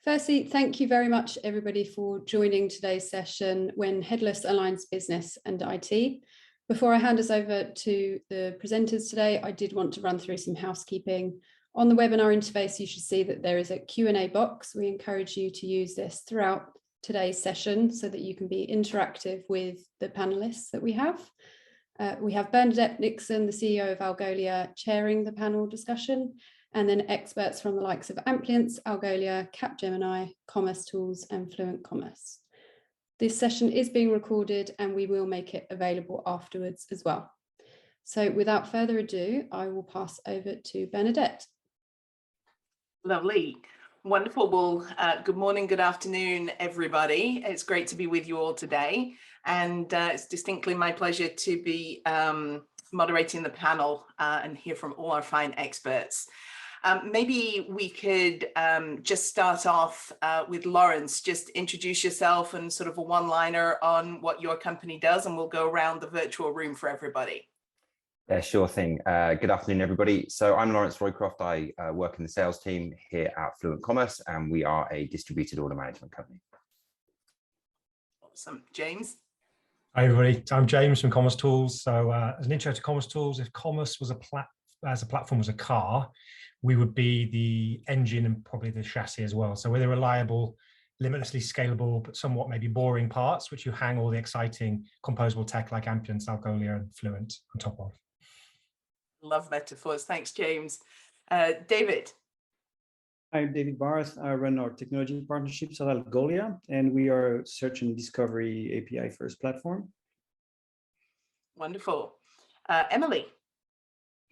Firstly, thank you very much, everybody, for joining today's session when Headless aligns business and IT. Before I hand us over to the presenters today, I did want to run through some housekeeping. On the webinar interface, you should see that there is a Q&A box. We encourage you to use this throughout today's session so that you can be interactive with the panelists that we have. We have Bernadette Nixon, the CEO of Algolia, chairing the panel discussion, and then experts from the likes of Amplience, Algolia, Capgemini, commercetools, and Fluent Commerce. This session is being recorded and we will make it available afterwards as well. So without further ado, I will pass over to Bernadette. Lovely. Wonderful. Well, good morning, good afternoon, everybody. It's great to be with you all today. And it's distinctly my pleasure to be moderating the panel and hear from all our fine experts. Maybe we could just start off with Lawrence. Just introduce yourself and sort of a one-liner on what your company does, and we'll go around the virtual room for everybody. Yeah, sure thing. Good afternoon, everybody. So I'm Lawrence Roycroft. I work in the sales team here at Fluent Commerce, and we are a distributed order management company. Awesome. James? Hi, everybody. I'm James from commercetools. So as an intro to commercetools, if commerce was as a platform was a car, we would be the engine and probably the chassis as well. So we're the reliable, limitlessly scalable, but somewhat maybe boring parts, which you hang all the exciting composable tech like Amplience, Algolia, and Fluent on top of. Love metaphors. Thanks, James. David. I'm David Barth. I run our technology partnerships at Algolia, and we are a search and discovery API first platform. Wonderful. Emily.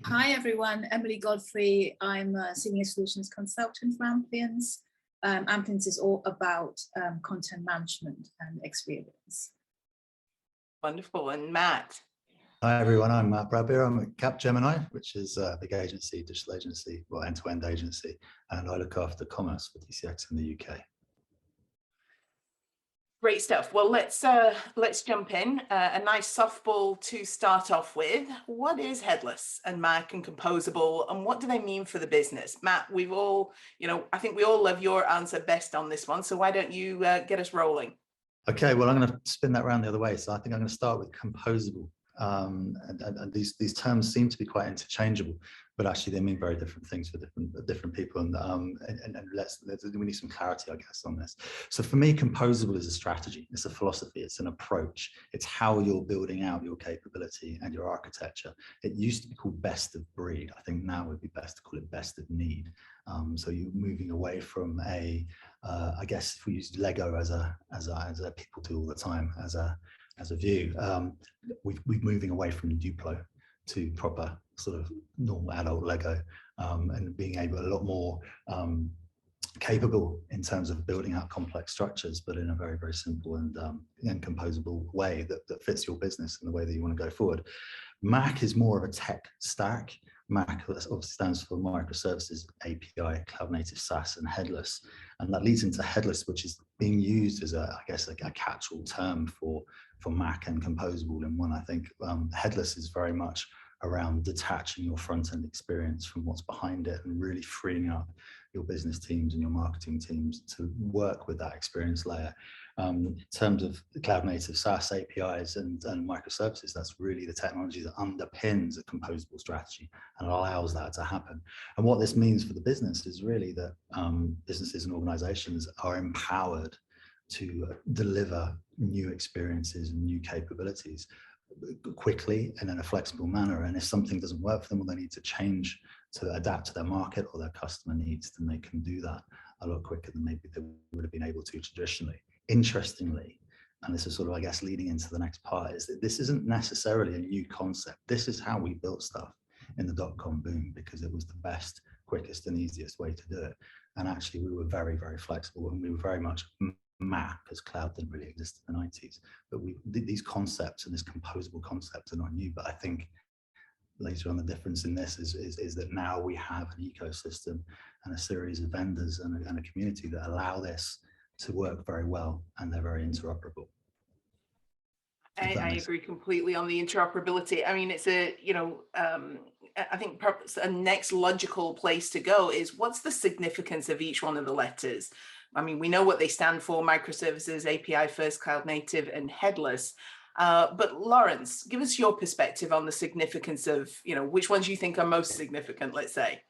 Hi, everyone. Emily Godfrey. I'm a senior solutions consultant for Amplience. Amplience is all about content management and experience. Wonderful. And Matt. Hi, everyone. I'm Matt Bradbeer. I'm at Capgemini, which is a big agency, digital agency, well, end-to-end agency, and I look after commerce for TCX in the UK. Great stuff. Well, let's jump in. A nice softball to start off with. What is Headless and MACH and Composable, and what do they mean for the business? Matt, we've all, I think we all love your answer best on this one. So why don't you get us rolling? Okay, well, I'm going to spin that around the other way. So I think I'm going to start with Composable. And these terms seem to be quite interchangeable, but actually they mean very different things for different people. And we need some clarity, I guess, on this. So for me, Composable is a strategy, it's a philosophy, it's an approach, it's how you're building out your capability and your architecture. It used to be called best of breed. I think now it would be best to call it best of need. So you're moving away from I guess if we use Lego as a people do all the time, as a view, we're moving away from Duplo to proper sort of normal adult Lego, and being able a lot more capable in terms of building out complex structures, but in a very, very simple and composable way that fits your business and the way that you want to go forward. MACH is more of a tech stack. MACH obviously stands for Microservices, API, Cloud Native SaaS, and Headless. And that leads into Headless, which is being used as I guess a catch-all term for MACH and Composable. And one, I think Headless is very much around detaching your front-end experience from what's behind it and really freeing up your business teams and your marketing teams to work with that experience layer. In terms of Cloud Native SaaS APIs and microservices, that's really the technology that underpins a composable strategy and allows that to happen. And what this means for the business is really that businesses and organizations are empowered to deliver new experiences and new capabilities quickly and in a flexible manner. And if something doesn't work for them, or they need to change to adapt to their market or their customer needs, then they can do that a lot quicker than maybe they would have been able to traditionally. Interestingly, and this is sort of, I guess, leading into the next part, is that this isn't necessarily a new concept. This is how we built stuff in the dot-com boom, because it was the best, quickest, and easiest way to do it. And actually, we were very, very flexible, and we were very much MACH, because cloud didn't really exist in the 90s. But these concepts and this composable concept are not new. But I think later on, the difference in this is that now we have an ecosystem and a series of vendors and a community that allow this to work very well, and they're very interoperable. I agree completely on the interoperability. I mean, it's I think perhaps a next logical place to go is, what's the significance of each one of the letters? I mean, we know what they stand for: microservices, API first, cloud native, and headless. But Lawrence, give us your perspective on the significance of, which ones you think are most significant, let's say.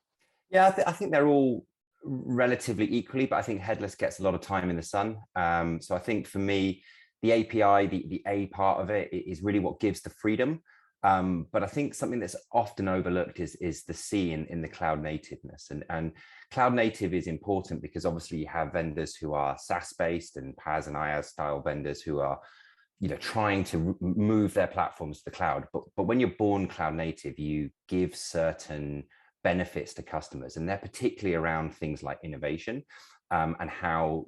Yeah, I think they're all relatively equally, but I think headless gets a lot of time in the sun. So I think for me, the API, the A part of it is really what gives the freedom. But I think something that's often overlooked is the C in the cloud nativeness. And cloud native is important because obviously you have vendors who are SaaS based and PaaS and IaaS style vendors who are trying to move their platforms to the cloud. But when you're born cloud native, you give certain benefits to customers, and they're particularly around things like innovation, and how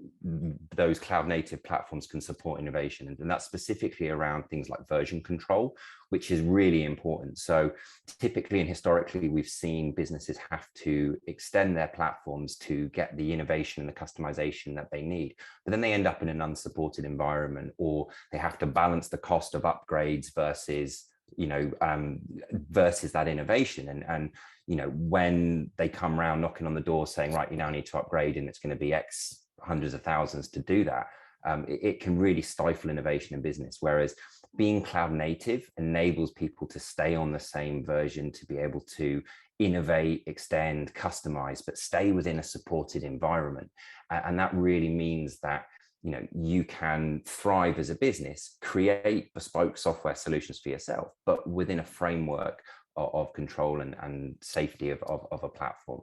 those cloud native platforms can support innovation. And that's specifically around things like version control, which is really important. So typically and historically, we've seen businesses have to extend their platforms to get the innovation and the customization that they need, but then they end up in an unsupported environment, or they have to balance the cost of upgrades versus versus that innovation. And when they come around knocking on the door saying, right, you now need to upgrade and it's going to be X hundreds of thousands to do that, it can really stifle innovation in business. Whereas being cloud native enables people to stay on the same version, to be able to innovate, extend, customize, but stay within a supported environment. And that really means that you can thrive as a business, create bespoke software solutions for yourself, but within a framework of control and safety of a platform.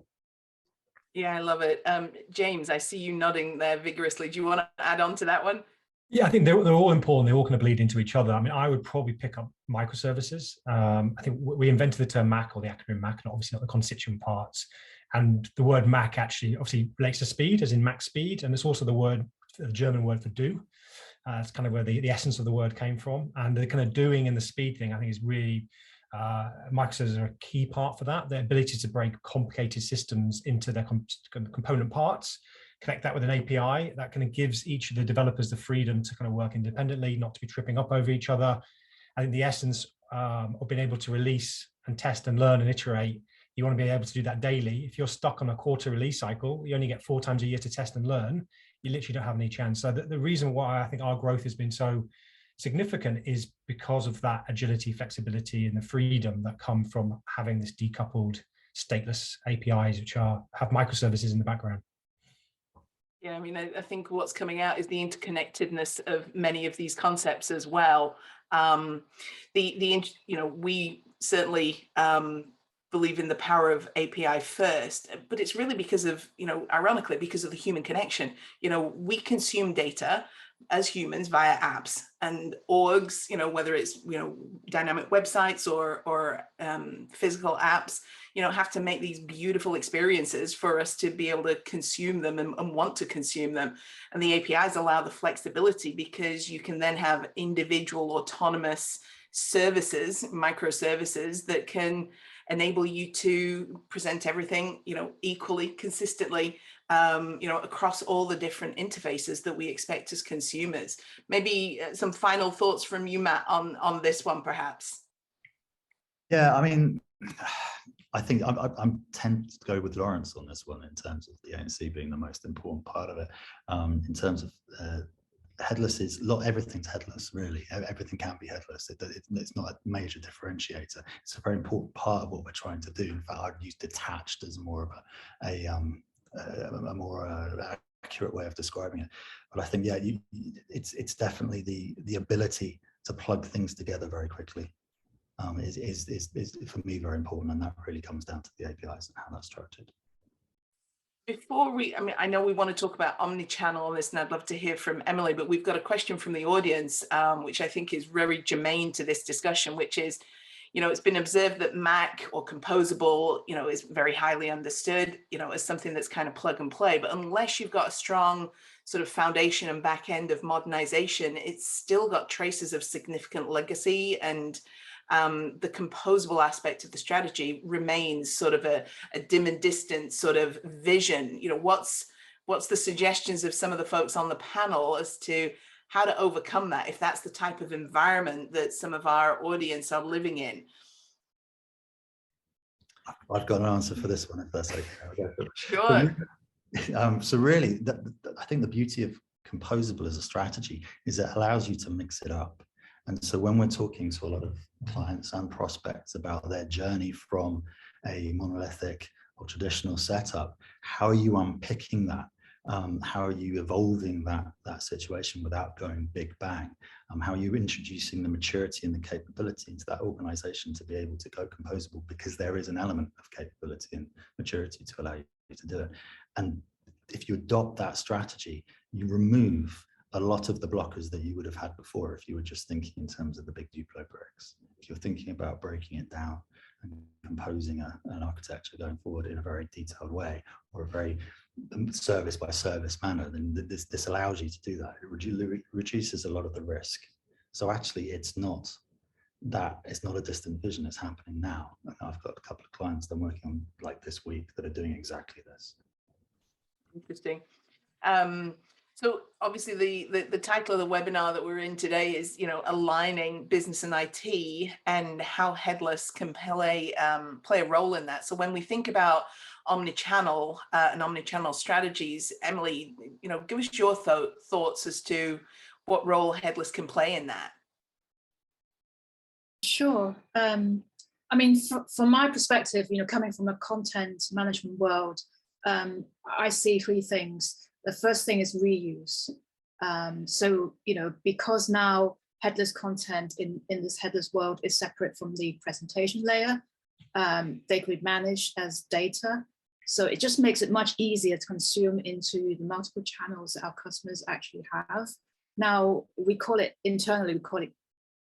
Yeah, I love it. James, I see you nodding there vigorously. Do you want to add on to that one? Yeah, I think they're all important. They're all kind of bleed into each other. I mean, I would probably pick up microservices. I think we invented the term MACH, or the acronym MACH, and obviously not the constituent parts. And the word MACH actually obviously relates to speed, as in max speed. And it's also the German word for do. It's kind of where the essence of the word came from. And the kind of doing and the speed thing, I think, is really, microservices are a key part for that. Their ability to break complicated systems into their component parts, connect that with an API, that kind of gives each of the developers the freedom to kind of work independently, not to be tripping up over each other. I think the essence of being able to release and test and learn and iterate, you want to be able to do that daily. If you're stuck on a quarter release cycle, you only get 4 times a year to test and learn, you literally don't have any chance. So the reason why I think our growth has been so significant is because of that agility, flexibility, and the freedom that come from having this decoupled, stateless APIs, which have microservices in the background. Yeah, I mean, I think what's coming out is the interconnectedness of many of these concepts as well. We certainly believe in the power of API first, but it's really because of, ironically, because of the human connection. We consume data as humans via apps and orgs, whether it's, dynamic websites or physical apps, have to make these beautiful experiences for us to be able to consume them and want to consume them. And the APIs allow the flexibility, because you can then have individual autonomous services, microservices, that can enable you to present everything, equally, consistently, across all the different interfaces that we expect as consumers. Maybe some final thoughts from you, Matt, on this one, perhaps. Yeah, I mean, I think I'm tempted to go with Lawrence on this one in terms of the ANC being the most important part of it. In terms of headless is everything's headless, really. Everything can be headless. It's not a major differentiator. It's a very important part of what we're trying to do. In fact, I'd use detached as more of a more accurate way of describing it. But I think, yeah, it's definitely the ability to plug things together very quickly is for me very important, and that really comes down to the APIs and how that's structured. Before I know we want to talk about omni-channel on this, and I'd love to hear from Emily, but we've got a question from the audience, which I think is very germane to this discussion, which is, it's been observed that MACH or composable, is very highly understood, as something that's kind of plug and play, but unless you've got a strong sort of foundation and back end of modernization, it's still got traces of significant legacy, and the composable aspect of the strategy remains sort of a dim and distant sort of vision. What's the suggestions of some of the folks on the panel as to how to overcome that, if that's the type of environment that some of our audience are living in? I've got an answer for this one, if that's okay. Sure. So really, I think the beauty of Composable as a strategy is it allows you to mix it up. And so when we're talking to a lot of clients and prospects about their journey from a monolithic or traditional setup, how are you unpicking that? How are you evolving that situation without going big bang? How are you introducing the maturity and the capability into that organization to be able to go composable, because there is an element of capability and maturity to allow you to do it. And if you adopt that strategy, you remove a lot of the blockers that you would have had before if you were just thinking in terms of the big Duplo bricks. If you're thinking about breaking it down and composing an architecture going forward in a very detailed way, or a very service by service manner, then this allows you to do that. It reduces a lot of the risk. So actually it's not a distant vision, it's happening now. And I've got a couple of clients that I'm working on like this week that are doing exactly this. Interesting. So obviously the title of the webinar that we're in today is, aligning business and IT and how headless can play a role in that. So when we think about omnichannel and omnichannel strategies, Emily, give us your thoughts as to what role headless can play in that. Sure. I mean, from my perspective, coming from a content management world, I see three things. The first thing is reuse. So, because now headless content in this headless world is separate from the presentation layer, they could be managed as data. So it just makes it much easier to consume into the multiple channels that our customers actually have. Now, internally, we call it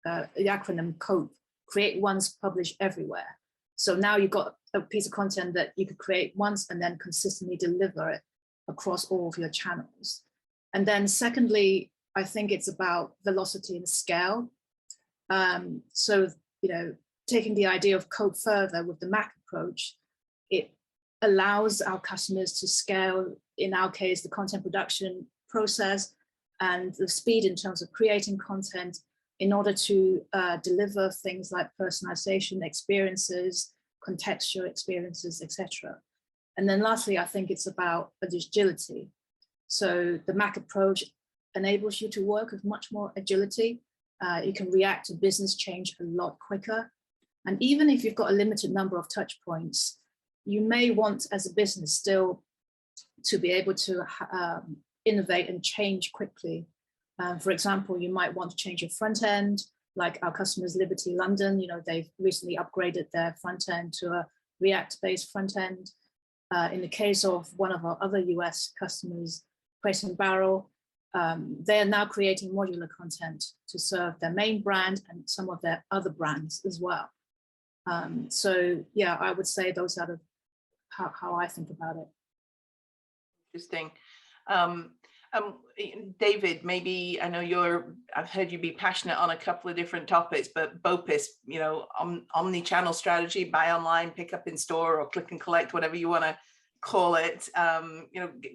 the acronym COPE, create once, publish everywhere. So now you've got a piece of content that you could create once and then consistently deliver it across all of your channels. And then secondly, I think it's about velocity and scale. So, taking the idea of COPE further with the MACH approach, it allows our customers to scale, in our case, the content production process and the speed in terms of creating content in order to deliver things like personalization experiences, contextual experiences, etc. And then lastly, I think it's about agility. So the MACH approach enables you to work with much more agility. You can react to business change a lot quicker. And even if you've got a limited number of touch points, you may want as a business still to be able to innovate and change quickly. For example, you might want to change your front end, like our customers, Liberty London, they've recently upgraded their front end to a React-based front end. In the case of one of our other US customers, Crate and Barrel, they are now creating modular content to serve their main brand and some of their other brands as well. So yeah, I would say those are how I think about it. Interesting. David, maybe I know I've heard you be passionate on a couple of different topics, but BOPIS, omni-channel strategy, buy online, pick up in store, or click and collect, whatever you want to call it.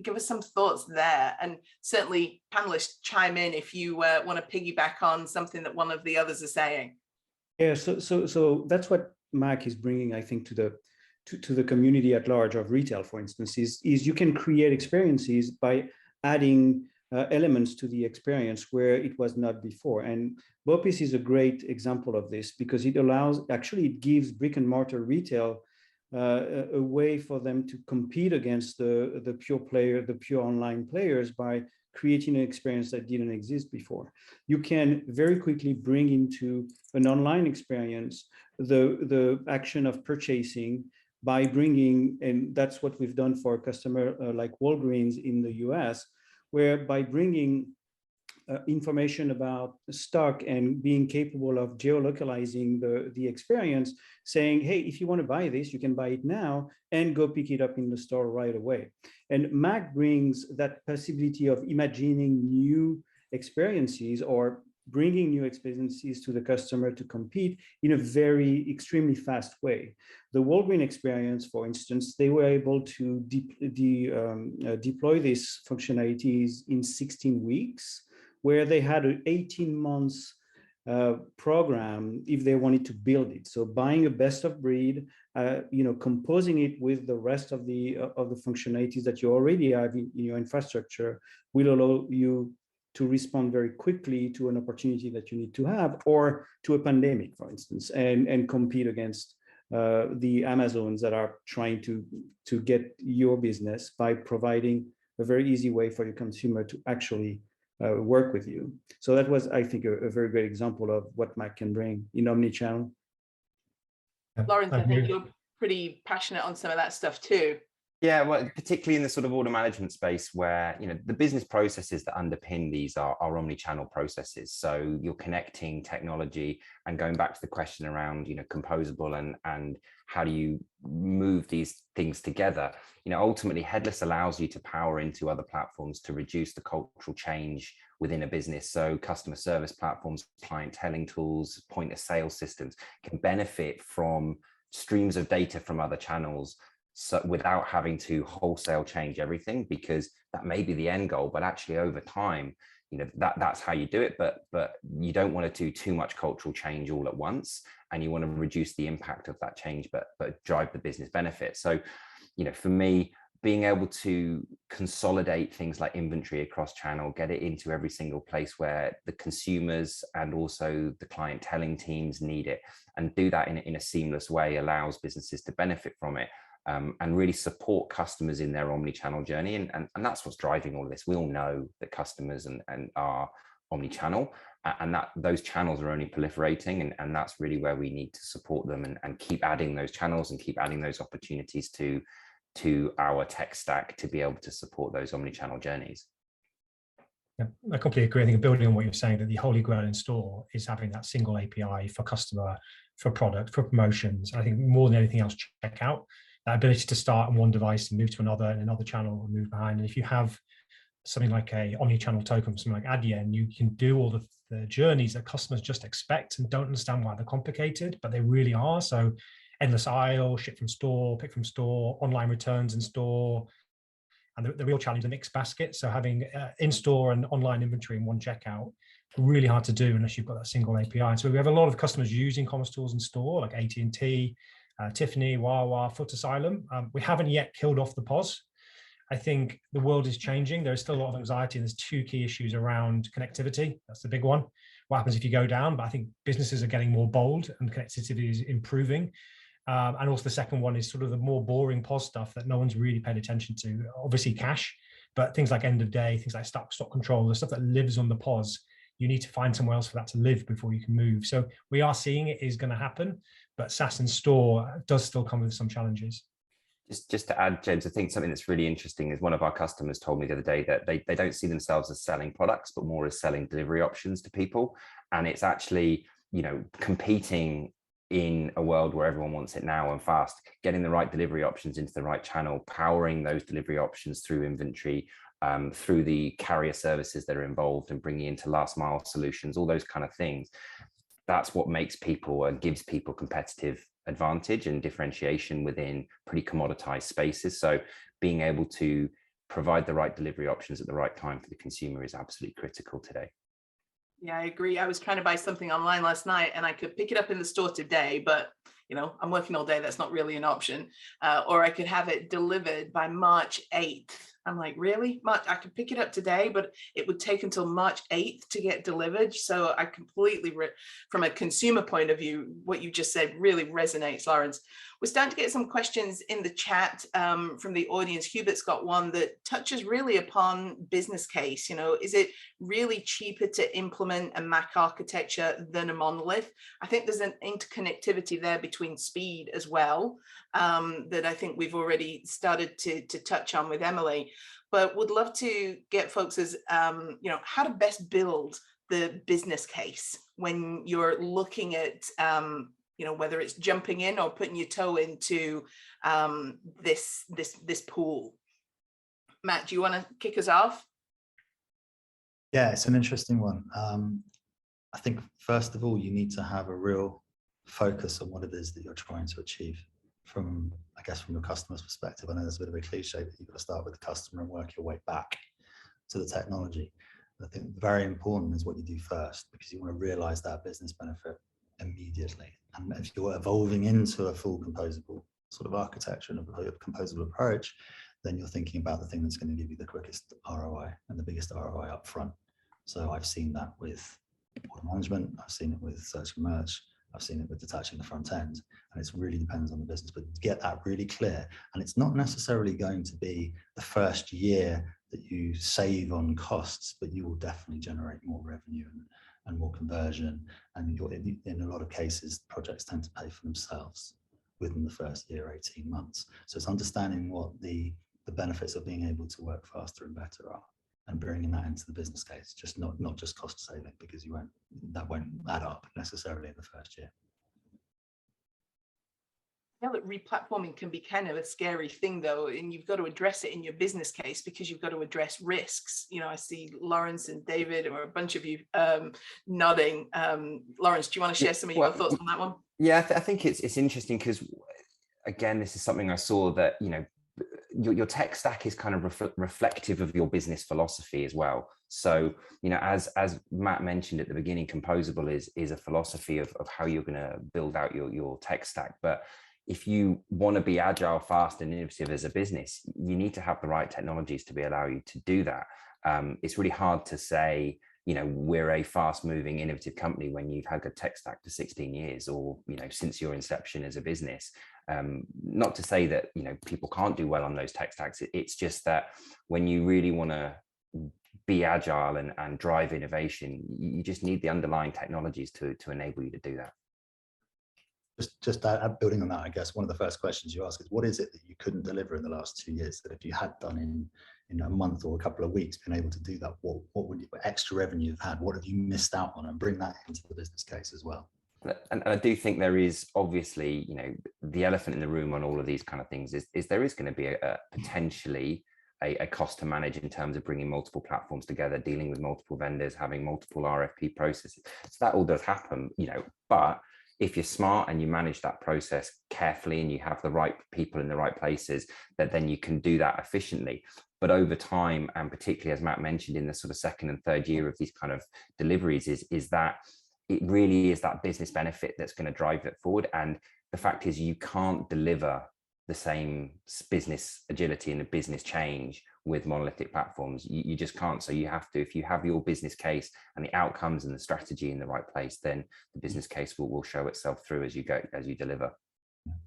Give us some thoughts there, and certainly panelists chime in if you want to piggyback on something that one of the others are saying. Yeah, so that's what MACH is bringing, I think, to the community at large of retail, for instance, is you can create experiences by adding elements to the experience where it was not before. And BOPIS is a great example of this, because it gives brick and mortar retail a way for them to compete against the pure online players by creating an experience that didn't exist before. You can very quickly bring into an online experience the action of purchasing by bringing, and that's what we've done for a customer like Walgreens in the US, where by bringing information about stock and being capable of geolocalizing the experience, saying, hey, if you want to buy this, you can buy it now and go pick it up in the store right away. And MACH brings that possibility of imagining new experiences or bringing new experiences to the customer to compete in a very extremely fast way. The Walgreens experience, for instance, they were able to deploy these functionalities in 16 weeks, where they had 18 months program if they wanted to build it. So buying a best of breed, composing it with the rest of the functionalities that you already have in your infrastructure will allow you to respond very quickly to an opportunity that you need to have, or to a pandemic, for instance, and compete against the Amazons that are trying to get your business by providing a very easy way for your consumer to actually work with you. So that was, I think, a very great example of what MACH can bring in omnichannel. Lawrence, I think you're pretty passionate on some of that stuff too. Yeah, well, particularly in the sort of order management space where, the business processes that underpin these are omni-channel processes. So you're connecting technology, and going back to the question around, composable and how do you move these things together? Ultimately, headless allows you to power into other platforms to reduce the cultural change within a business. So customer service platforms, clienteling tools, point of sale systems can benefit from streams of data from other channels, so without having to wholesale change everything, because that may be the end goal, but actually over time, that's how you do it. But you don't want to do too much cultural change all at once, and you want to reduce the impact of that change, but drive the business benefit. So, for me, being able to consolidate things like inventory across channel, get it into every single place where the consumers and also the clienteling teams need it, and do that in a seamless way allows businesses to benefit from it. And really support customers in their omni-channel journey. And that's what's driving all of this. We all know that customers and are omni-channel, and that those channels are only proliferating. And that's really where we need to support them and keep adding those channels and keep adding those opportunities to our tech stack to be able to support those omni-channel journeys. Yeah, I completely agree. I think building on what you're saying, that the holy grail in store is having that single API for customer, for product, for promotions. I think more than anything else, checkout. That ability to start on one device and move to another channel and move behind. And if you have something like a omni-channel token, something like Adyen, you can do all the journeys that customers just expect and don't understand why they're complicated, but they really are. So endless aisle, ship from store, pick from store, online returns in store, and the real challenge, the mixed basket. So having in-store and online inventory in one checkout, really hard to do unless you've got that single API. So we have a lot of customers using commercetools in store, like AT&T, Tiffany, Wawa, Foot Asylum. We haven't yet killed off the POS. I think the world is changing. There is still a lot of anxiety, and there's two key issues around connectivity. That's the big one. What happens if you go down? But I think businesses are getting more bold and connectivity is improving. And also the second one is sort of the more boring POS stuff that no one's really paid attention to. Obviously cash, but things like end of day, things like stock control, the stuff that lives on the POS, you need to find somewhere else for that to live before you can move. So we are seeing it is going to happen, but SaaS in store does still come with some challenges. Just to add, James, I think something that's really interesting is one of our customers told me the other day that they don't see themselves as selling products, but more as selling delivery options to people. And it's actually, competing in a world where everyone wants it now and fast, getting the right delivery options into the right channel, powering those delivery options through inventory, through the carrier services that are involved, and bringing into last mile solutions, all those kind of things. That's what makes people and gives people competitive advantage and differentiation within pretty commoditized spaces. So being able to provide the right delivery options at the right time for the consumer is absolutely critical today. Yeah, I agree. I was trying to buy something online last night and I could pick it up in the store today, but I'm working all day. That's not really an option. Or I could have it delivered by March 8th. I'm like, really? March? I could pick it up today, but it would take until March 8th to get delivered. So I completely, from a consumer point of view, what you just said really resonates, Lawrence. We're starting to get some questions in the chat from the audience. Hubert's got one that touches really upon business case. Is it really cheaper to implement a MACH architecture than a monolith? I think there's an interconnectivity there between speed as well that I think we've already started to touch on with Emily, but would love to get folks as, how to best build the business case when you're looking at, whether it's jumping in or putting your toe into this pool. Matt, do you want to kick us off? Yeah, it's an interesting one. I think, first of all, you need to have a real focus on what it is that you're trying to achieve from your customer's perspective. I know there's a bit of a cliche that you've got to start with the customer and work your way back to the technology. I think very important is what you do first, because you want to realize that business benefit immediately. And if you're evolving into a full composable sort of architecture and a composable approach, then you're thinking about the thing that's going to give you the quickest ROI and the biggest ROI up front. So I've seen that with order management, I've seen it with search and merch, I've seen it with detaching the front end, and it really depends on the business, but get that really clear. And it's not necessarily going to be the first year that you save on costs, but you will definitely generate more revenue and more conversion. And in a lot of cases, projects tend to pay for themselves within the first year, 18 months. So it's understanding what the benefits of being able to work faster and better are, and bringing that into the business case, just not just cost saving, because that won't add up necessarily in the first year. Yeah, that replatforming can be kind of a scary thing, though, and you've got to address it in your business case, because you've got to address risks. You know, I see Lawrence and David, or a bunch of you nodding. Lawrence, do you want to share some of your thoughts on that one? Yeah, I think it's interesting, because again, this is something I saw, that, you know, your tech stack is kind of reflective of your business philosophy as well. So, you know, as Matt mentioned at the beginning, Composable is a philosophy of how you're going to build out your tech stack. But if you want to be agile, fast, and innovative as a business, you need to have the right technologies to allow you to do that. It's really hard to say, you know, we're a fast moving, innovative company when you've had a tech stack for 16 years, or, you know, since your inception as a business. Not to say that, you know, people can't do well on those tech stacks. It's just that when you really want to be agile and drive innovation, you just need the underlying technologies to enable you to do that. Just building on that, I guess one of the first questions you ask is, what is it that you couldn't deliver in the last 2 years that if you had done in a month or a couple of weeks, been able to do that, what extra revenue you've had, what have you missed out on, and bring that into the business case as well. And I do think there is, obviously, you know, the elephant in the room on all of these kind of things is there is going to be a potentially a cost to manage in terms of bringing multiple platforms together, dealing with multiple vendors, having multiple RFP processes. So that all does happen, you know, but if you're smart and you manage that process carefully and you have the right people in the right places, then you can do that efficiently. But over time, and particularly as Matt mentioned, in the sort of second and third year of these kind of deliveries, is that it really is that business benefit that's going to drive it forward. And the fact is, you can't deliver the same business agility and the business change with monolithic platforms. You just can't. So you have to, if you have your business case and the outcomes and the strategy in the right place, then the business case will show itself through as you deliver.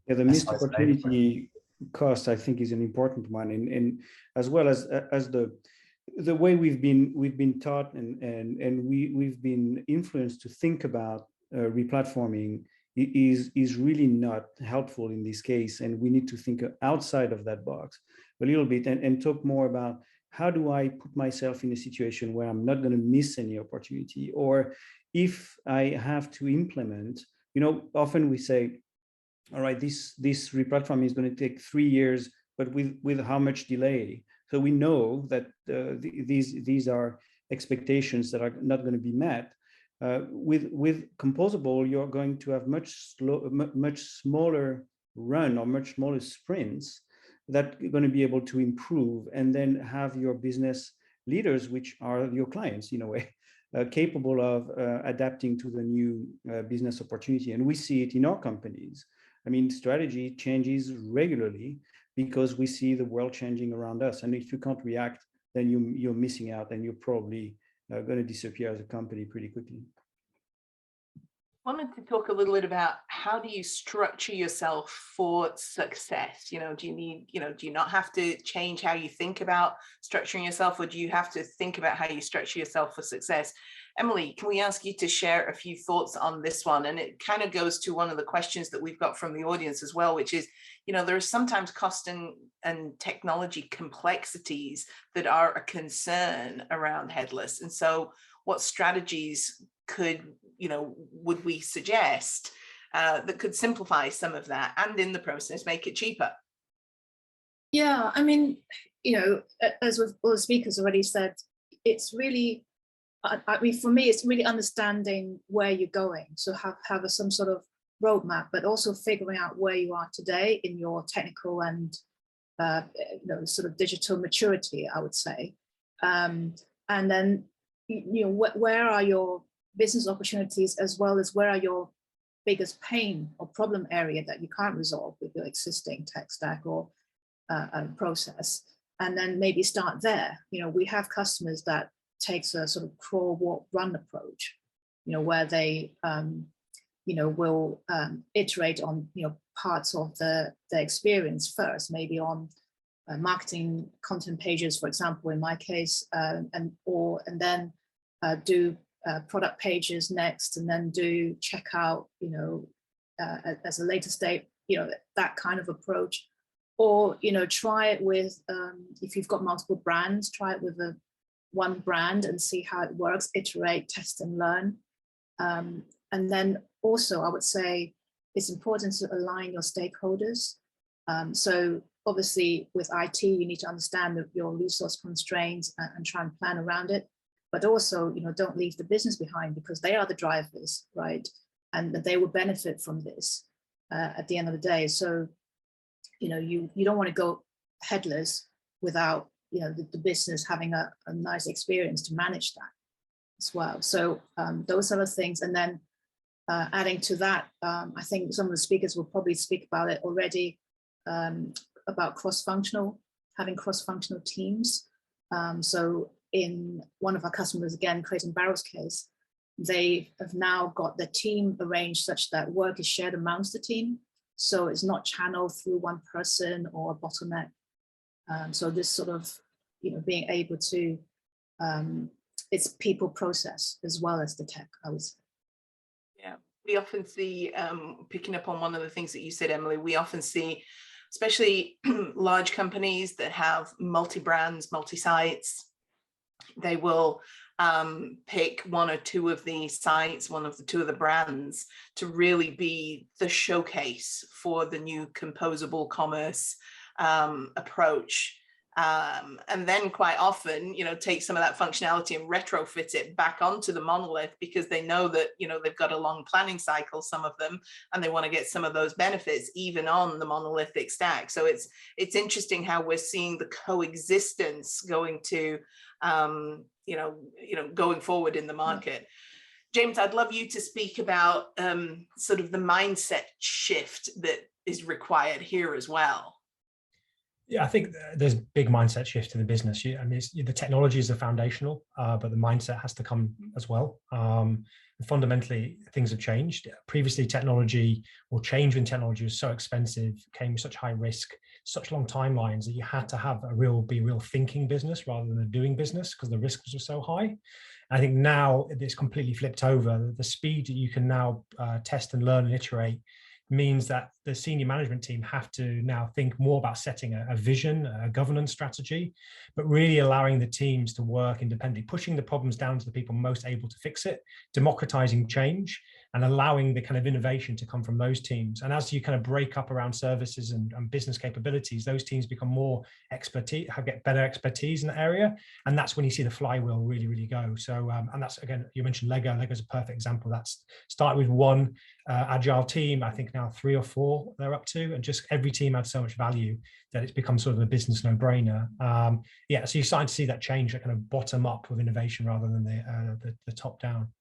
Yeah, the missed opportunity cost, I think, is an important one, and as well as the way we've been taught and we've been influenced to think about replatforming is really not helpful in this case, and we need to think outside of that box a little bit and talk more about how do I put myself in a situation where I'm not going to miss any opportunity, or if I have to implement, you know, often we say, all right, this replatforming is going to take 3 years, but with how much delay? So we know that these are expectations that are not going to be met. With Composable, you're going to have much smaller run or much smaller sprints that are going to be able to improve, and then have your business leaders, which are your clients in a way, capable of adapting to the new business opportunity. And we see it in our companies. I mean, strategy changes regularly because we see the world changing around us. And if you can't react, then you're missing out, and you're probably going to disappear as a company pretty quickly. I wanted to talk a little bit about, how do you structure yourself for success? You know, do you not have to change how you think about structuring yourself, or do you have to think about how you structure yourself for success? Emily, can we ask you to share a few thoughts on this one? And it kind of goes to one of the questions that we've got from the audience as well, which is, you know, there are sometimes cost and technology complexities that are a concern around headless. And so what strategies would we suggest that could simplify some of that and in the process make it cheaper? Yeah, I mean, you know, as all the speakers already said, it's really, I mean, for me, it's really understanding where you're going. So have some sort of roadmap, but also figuring out where you are today in your technical and sort of digital maturity, I would say. And then where are your business opportunities, as well as where are your biggest pain or problem area that you can't resolve with your existing tech stack or process, and then maybe start there. We have customers that takes a sort of crawl, walk, run approach, where they will iterate on parts of the experience first, maybe on marketing content pages, for example, in my case, and then do product pages next, and then do checkout, as a later state, that kind of approach. Or, try it with, if you've got multiple brands, try it with one brand and see how it works, iterate, test and learn. And then also, I would say it's important to align your stakeholders. So obviously with IT, you need to understand your resource constraints and try and plan around it. But also, don't leave the business behind, because they are the drivers, right? And they will benefit from this at the end of the day. So, you don't want to go headless without, the business having a nice experience to manage that as well. So those are the things. And then adding to that, I think some of the speakers will probably speak about it already, about having cross-functional teams. So in one of our customers, again, Crate and Barrel's case, they have now got the team arranged such that work is shared amongst the team. So it's not channeled through one person or a bottleneck. So this sort of, being able to, it's people process as well as the tech, I would say. Yeah, we often see, picking up on one of the things that you said, Emily, we often see, especially large companies that have multi-brands, multi-sites, they will pick one or two of the sites, two of the brands to really be the showcase for the new composable commerce approach. And then quite often, take some of that functionality and retrofit it back onto the monolith, because they know that, they've got a long planning cycle, some of them, and they want to get some of those benefits even on the monolithic stack. So it's interesting how we're seeing the coexistence going to, going forward in the market. James, I'd love you to speak about sort of the mindset shift that is required here as well. Yeah, I think there's big mindset shift in the business. The technologies are foundational, but the mindset has to come as well. Fundamentally, things have changed. Previously, technology or change in technology was so expensive, came with such high risk, such long timelines that you had to have a real thinking business rather than a doing business, because the risks were so high. I think now it's completely flipped over. The speed that you can now test and learn and iterate means that the senior management team have to now think more about setting a vision, a governance strategy, but really allowing the teams to work independently, pushing the problems down to the people most able to fix it, democratizing change, and allowing the kind of innovation to come from those teams. And as you kind of break up around services and business capabilities, those teams become more expertise, get better expertise in the area. And that's when you see the flywheel really, really go. So, and that's, again, you mentioned Lego. Lego's a perfect example. That's started with one agile team. I think now 3 or 4 they're up to, and just every team adds so much value that it's become sort of a business no-brainer. Yeah, so you're starting to see that change, that kind of bottom up with innovation rather than the top down.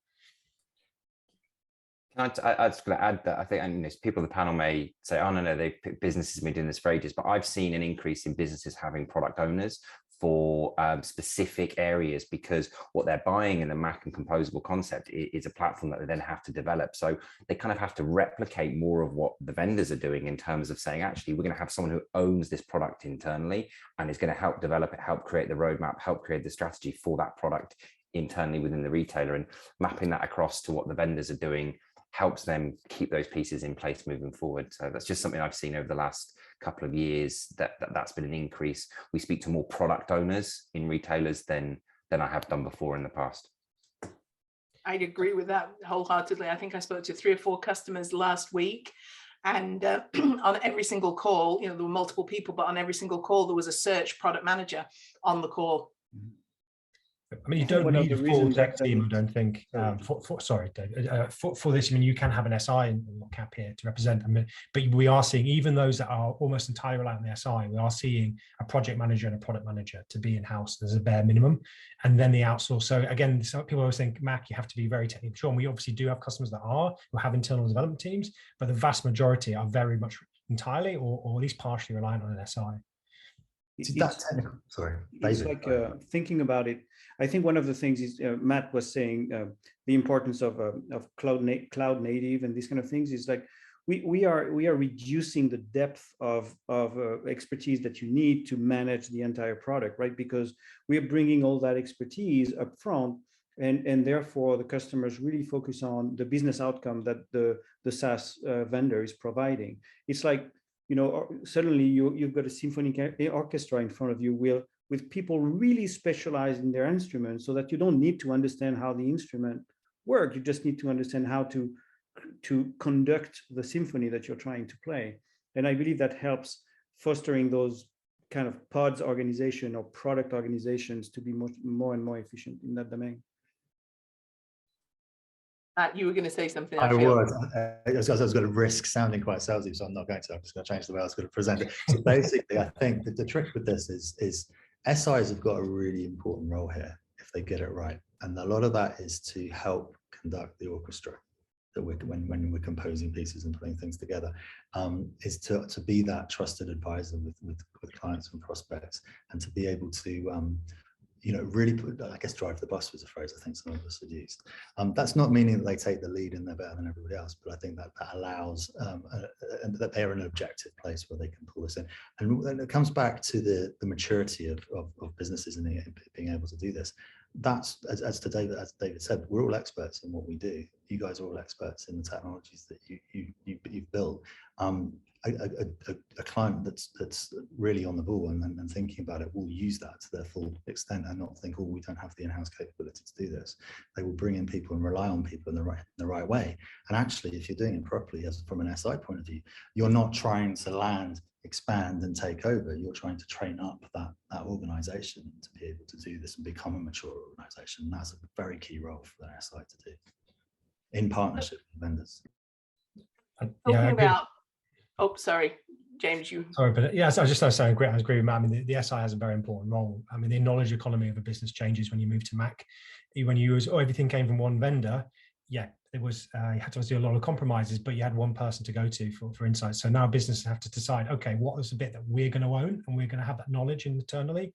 I was going to add that I think, and people on the panel may say, oh, no, businesses have been doing this for ages, but I've seen an increase in businesses having product owners for specific areas, because what they're buying in the MACH and Composable concept is a platform that they then have to develop. So they kind of have to replicate more of what the vendors are doing in terms of saying, actually, we're going to have someone who owns this product internally and is going to help develop it, help create the roadmap, help create the strategy for that product internally within the retailer, and mapping that across to what the vendors are doing helps them keep those pieces in place moving forward. So that's just something I've seen over the last couple of years, that's been an increase. We speak to more product owners in retailers than I have done before in the past. I'd agree with that wholeheartedly. I think I spoke to 3 or 4 customers last week, and on every single call, there were multiple people, but on every single call, there was a search product manager on the call. I mean, you don't need a full tech team, I don't think. Sorry, David. For this, I mean, you can have an SI in Cap here to represent them, but we are seeing, even those that are almost entirely reliant on the SI, we are seeing a project manager and a product manager to be in-house as a bare minimum, and then the outsource. So again, some people always think, MACH, you have to be very technically sure, and we obviously do have customers that are, who have internal development teams, but the vast majority are very much entirely or at least partially reliant on an SI. It's that technical. Sorry, it's like thinking about it. I think one of the things is Matt was saying the importance of cloud native and these kind of things is like we are reducing the depth of expertise that you need to manage the entire product, right? Because we're bringing all that expertise up front, and therefore the customers really focus on the business outcome that the SaaS vendor is providing. It's like, you know, suddenly you've got a symphonic orchestra in front of you with people really specialized in their instruments, so that you don't need to understand how the instrument works. You just need to understand how to conduct the symphony that you're trying to play. And I believe that helps fostering those kind of pods organization or product organizations to be more and more efficient in that domain. You were going to say something. I was going to risk sounding quite salesy, so I'm not going to. I'm just going to change the way I was going to present it. So basically, I think that the trick with this is SIs have got a really important role here if they get it right, and a lot of that is to help conduct the orchestra that when we're composing pieces and putting things together, is to be that trusted advisor with clients and prospects, and to be able to really put, I guess, drive the bus was a phrase I think some of us had used. That's not meaning that they take the lead and they're better than everybody else, but I think that allows that they're in an objective place where they can pull this in. And it comes back to the maturity of businesses and being able to do this. That's, as David said, we're all experts in what we do. You guys are all experts in the technologies that you've built. A client that's really on the ball and thinking about it will use that to their full extent and not think, oh, we don't have the in-house capability to do this. They will bring in people and rely on people in the right way. And actually, if you're doing it properly, as from an SI point of view, you're not trying to land, expand and take over. You're trying to train up that organization to be able to do this and become a mature organization. And that's a very key role for an SI to do in partnership with vendors. Talking about, oh, sorry, James, you. Sorry, but yes, I was just saying, I agree with Matt. I mean, the SI has a very important role. I mean, the knowledge economy of a business changes when you move to MACH. When you use, everything came from one vendor, yeah, it was, you had to do a lot of compromises, but you had one person to go to for insights. So now businesses have to decide, okay, what is the bit that we're going to own and we're going to have that knowledge internally.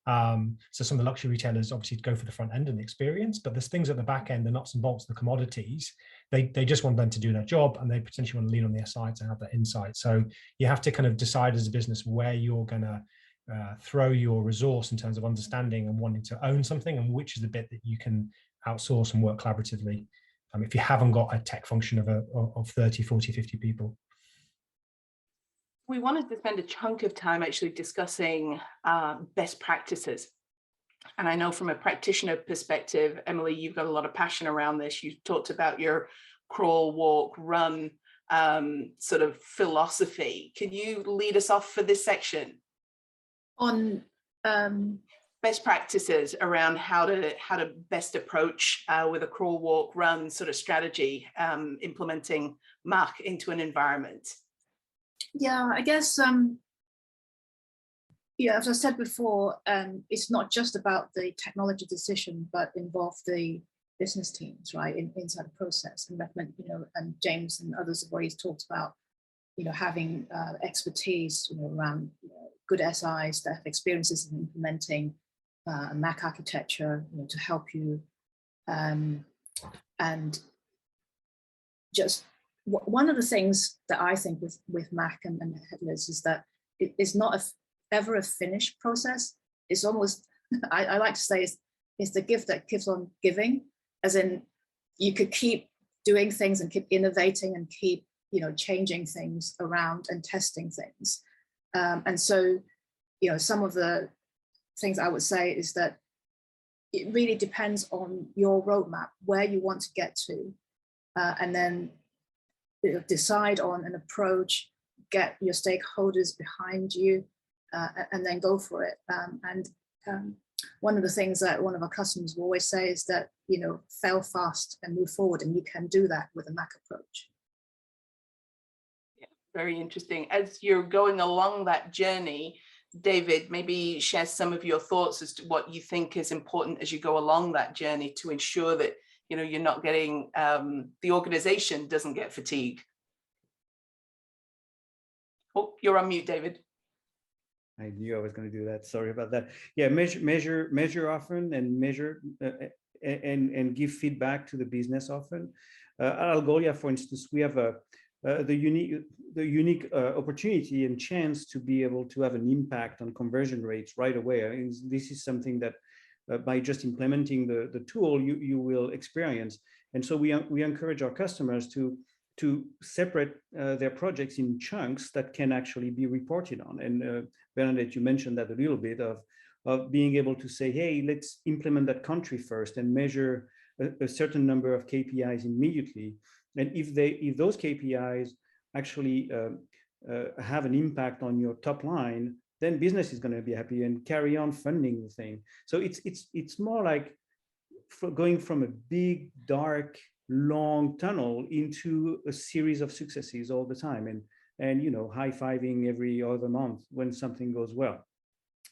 So some of the luxury retailers obviously go for the front end and the experience, but there's things at the back end, the nuts and bolts, the commodities, they just want them to do their job, and they potentially want to lean on the SI to have that insight. So you have to kind of decide as a business where you're going to throw your resource in terms of understanding and wanting to own something, and which is the bit that you can outsource and work collaboratively. If you haven't got a tech function of 30, 40, 50 people. We wanted to spend a chunk of time actually discussing best practices. And I know from a practitioner perspective, Emily, you've got a lot of passion around this. You talked about your crawl, walk, run sort of philosophy. Can you lead us off for this section? On best practices around how to best approach with a crawl, walk, run sort of strategy, implementing MACH into an environment. Yeah, I guess, as I said before, it's not just about the technology decision, but involve the business teams, right, inside the process. And and James and others have already talked about, having expertise, around good SIs that have experiences in implementing MACH architecture, to help you, and just one of the things that I think with MACH and Headless is that it's not ever a finished process. It's almost, I like to say, it's the gift that keeps on giving, as in you could keep doing things and keep innovating and keep changing things around and testing things. And so some of the things I would say is that it really depends on your roadmap, where you want to get to, and then decide on an approach, get your stakeholders behind you, and then go for it. one of the things that one of our customers will always say is that, you know, fail fast and move forward, and you can do that with a MACH approach. Yeah, very interesting. As you're going along that journey, David, maybe share some of your thoughts as to what you think is important as you go along that journey to ensure that, you know, you're not getting, the organization doesn't get fatigued. Oh, you're on mute, David. I knew I was going to do that. Sorry about that. Yeah, measure often, and measure and give feedback to the business often. At Algolia, for instance, we have the unique opportunity and chance to be able to have an impact on conversion rates right away. I mean, this is something that by just implementing the tool, you will experience. And so we encourage our customers to separate their projects in chunks that can actually be reported on. And Bernadette, you mentioned that a little bit of being able to say, hey, let's implement that country first and measure a certain number of KPIs immediately. And if those KPIs actually have an impact on your top line, then business is going to be happy and carry on funding the thing. So it's more like going from a big, dark, long tunnel into a series of successes all the time, and you know, high-fiving every other month when something goes well.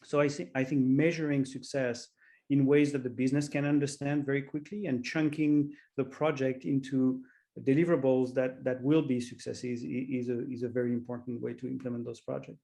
So I think measuring success in ways that the business can understand very quickly and chunking the project into deliverables that will be successes is a very important way to implement those projects.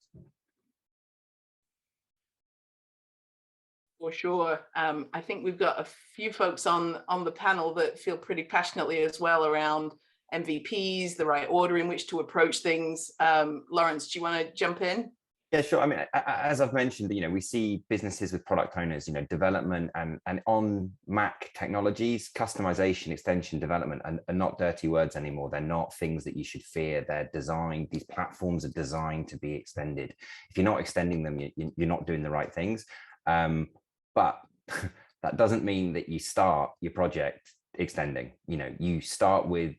For sure. I think we've got a few folks on the panel that feel pretty passionately as well around MVPs, the right order in which to approach things. Lawrence, do you want to jump in? Yeah, sure. I mean, as I've mentioned, you know, we see businesses with product owners, you know, development and on MACH technologies, customization, extension, development are not dirty words anymore. They're not things that you should fear. They're designed, these platforms are designed to be extended. If you're not extending them, you're not doing the right things. But that doesn't mean that you start your project extending. You know, you start with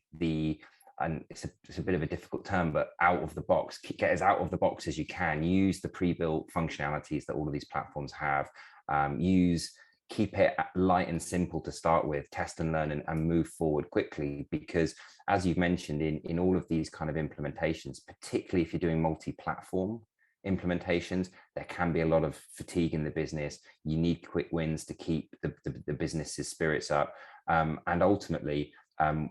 and it's a bit of a difficult term, but out of the box, get as out of the box as you can. Use the pre-built functionalities that all of these platforms have. Keep it light and simple to start with, test and learn and move forward quickly, because as you've mentioned in all of these kind of implementations, particularly if you're doing multi-platform implementations, there can be a lot of fatigue in the business. You need quick wins to keep the business's spirits up. And ultimately,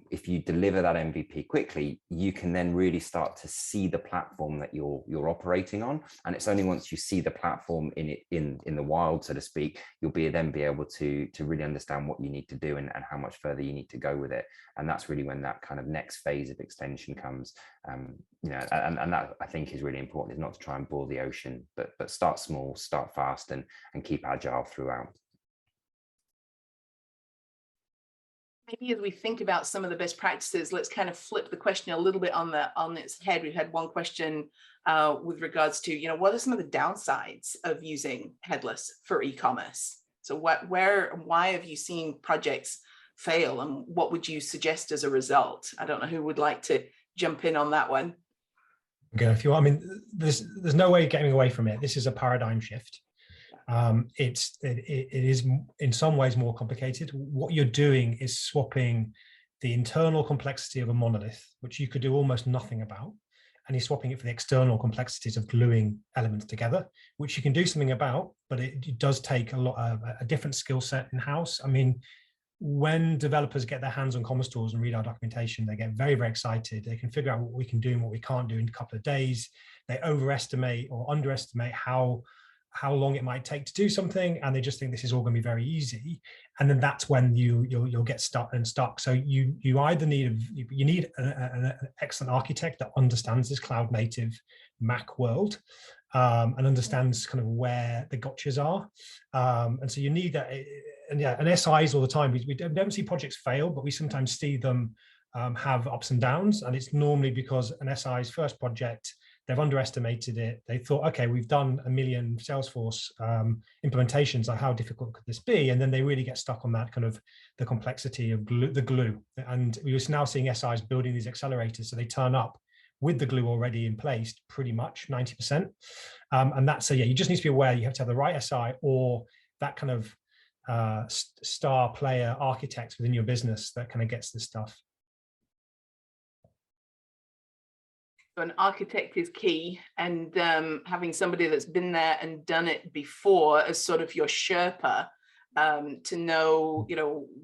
if you deliver that MVP quickly, you can then really start to see the platform that you're operating on. And it's only once you see the platform in the wild, so to speak, you'll then be able to really understand what you need to do and how much further you need to go with it. And that's really when that kind of next phase of extension comes. You know, and that I think is really important, is not to try and boil the ocean, but start small, start fast, and keep agile throughout. Maybe as we think about some of the best practices, let's kind of flip the question a little bit on its head. We've had one question with regards to, you know, what are some of the downsides of using headless for e-commerce? So why have you seen projects fail, and what would you suggest as a result? I don't know who would like to jump in on that one. Okay, if you want, I mean, there's no way of getting away from it. This is a paradigm shift. It is in some ways more complicated. What you're doing is swapping the internal complexity of a monolith, which you could do almost nothing about, and you're swapping it for the external complexities of gluing elements together, which you can do something about, but it does take a lot of a different skill set in-house. I mean, when developers get their hands on commercetools and read our documentation, they get very, very excited. They can figure out what we can do and what we can't do in a couple of days. They overestimate or underestimate how long it might take to do something, and they just think this is all going to be very easy. And then that's when you'll get stuck. So you either need an excellent architect that understands this cloud native MACH world and understands kind of where the gotchas are. And so you need that. And yeah, and SIs all the time. We don't see projects fail, but we sometimes see them have ups and downs. And it's normally because an SI's first project, they've underestimated it. They thought, okay, we've done 1 million Salesforce implementations. Like, how difficult could this be? And then they really get stuck on that kind of the complexity of the glue. And we're now seeing SIs building these accelerators. So they turn up with the glue already in place, pretty much 90%. And that's, so yeah, you just need to be aware you have to have the right SI, or that kind of star player architects within your business that kind of gets this stuff. So an architect is key, and having somebody that's been there and done it before as sort of your Sherpa, to know,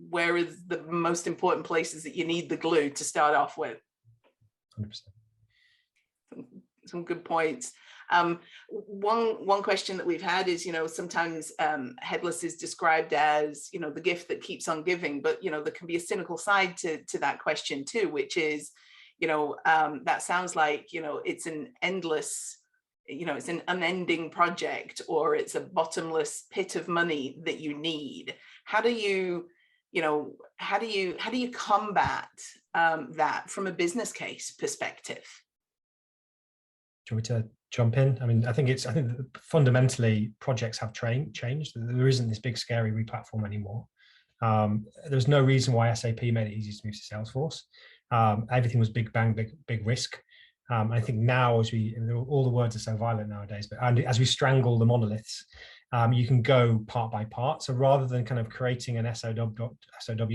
where is the most important places that you need the glue to start off with. 100%. Some good points. One question that we've had is, sometimes headless is described as, the gift that keeps on giving, but, there can be a cynical side to that question too, which is, that sounds like, it's an endless, it's an unending project, or it's a bottomless pit of money that you need. How do you combat that from a business case perspective? Do you want me to jump in? I mean, I think fundamentally projects have changed. There isn't this big scary replatform anymore. There's no reason why SAP made it easy to move to Salesforce. Everything was big bang, big risk. I think now, all the words are so violent nowadays, but as we strangle the monoliths, you can go part by part. So rather than kind of creating an SOW